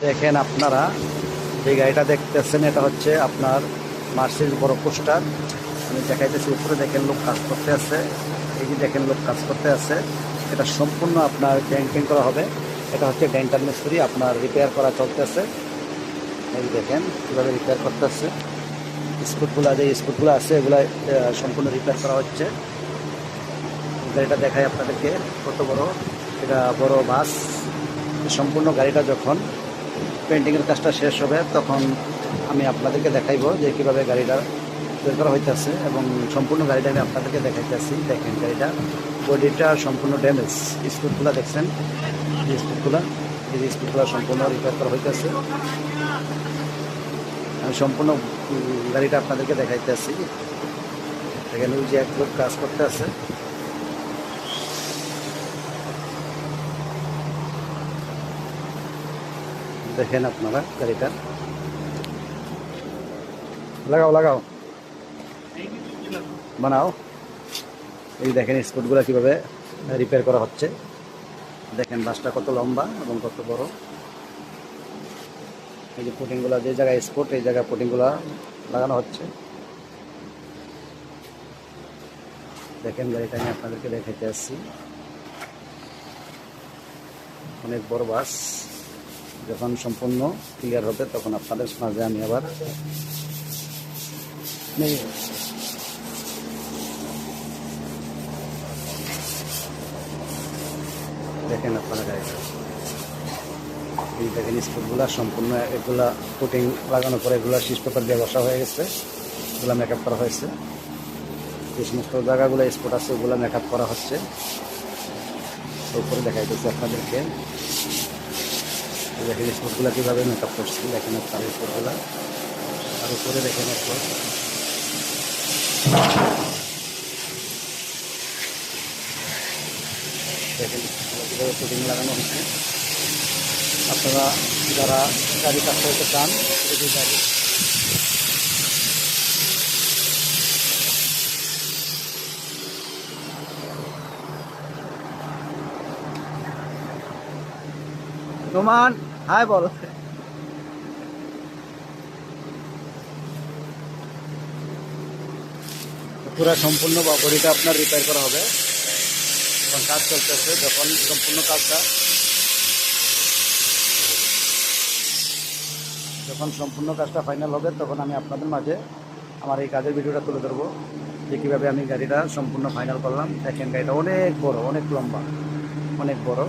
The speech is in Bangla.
দেখেন আপনারা যে গাড়িটা দেখতেছেন এটা হচ্ছে আপনার মার্সিডিজ বড় পোস্টার। আমি দেখাইতেছি, উপরে দেখেন লোক কাজ করতে আছে, এই যে দেখেন লোক কাজ করতে আছে। এটা সম্পূর্ণ আপনার ডেন্টিং করা হবে। এটা হচ্ছে ডেন্টাল মিস্ত্রি, আপনার রিপেয়ার করা চলতেছে। এই দেখেন কীভাবে রিপেয়ার করতেছে। স্কুটগুলো যে স্কুটগুলো আছে এগুলো সম্পূর্ণ রিপেয়ার করা হচ্ছে। গাড়িটা দেখাই আপনাদেরকে কত বড়, এটা বড় বাস। সম্পূর্ণ গাড়িটা যখন পেন্টিংয়ের কাজটা শেষ হবে তখন আমি আপনাদেরকে দেখাইবো যে কীভাবে গাড়িটা তৈরি করা হইতেছে, এবং সম্পূর্ণ গাড়িটা আমি আপনাদেরকে দেখাইতেছি। দেখেন গাড়িটা বডিটা সম্পূর্ণ ড্যামেজ। স্কুটগুলো দেখছেন, এই স্কুটগুলো, এই যে স্কুটগুলো সম্পূর্ণ রিপেয়ার করা হইতেছে। আমি সম্পূর্ণ গাড়িটা আপনাদেরকে দেখাইতেছি। দেখেন ওই যে এক লোক কাজ করতে আছে। দেখেন আপনারা গাড়িটা লাগাও লাগাও বানাও। এই দেখেন স্পোর্টগুলো কিভাবে রিপেয়ার করা হচ্ছে। দেখেন বাসটা কত লম্বা এবং কত বড়। এই যে পুটিংগুলো, যে জায়গায় স্পোর্ট এই জায়গায় পুটিংগুলো লাগানো হচ্ছে। দেখেন গাড়িটা আমি আপনাদেরকে দেখাইতে আসছি। অনেক বড় বাস, যখন সম্পূর্ণ ক্লিয়ার হবে তখন আপনাদের মাঝে আমি আবার দেখেন আপনারা গাড়িটা। এই দেখেন স্পোর্টগুলো সম্পূর্ণ, এগুলা পুটিং লাগানোর পরে এগুলো শীষ পেপার দিয়ে বসা হয়ে গেছে, এগুলো মেকআপ করা হয়েছে। যে সমস্ত জায়গাগুলো স্পট আছে ওগুলো মেকআপ করা হচ্ছে। উপরে দেখাইতেছি আপনাদেরকে, দেখেন স্পটগুলো কীভাবে মেকআপ করছি। দেখেন আপনার স্পটগুলো, আর উপরে দেখেন এরপর দেখেন কীভাবে পুটিং লাগানো হচ্ছে। আপনারা যারা গাড়ি কাজ করতে চান যদি গাড়ি নোমান হাই বল। পুরো সম্পূর্ণ বডিটা আপনার রিপেয়ার করা হবে। এখন কাজ চলতেছে, যখন সম্পূর্ণ কাজটা ফাইনাল হবে তখন আমি আপনাদের মাঝে আমার এই কাজের ভিডিওটা তুলে ধরবো যে কীভাবে আমি গাড়িটা সম্পূর্ণ ফাইনাল করলাম। দেখেন গাড়িটা অনেক বড়, অনেক লম্বা, অনেক বড়।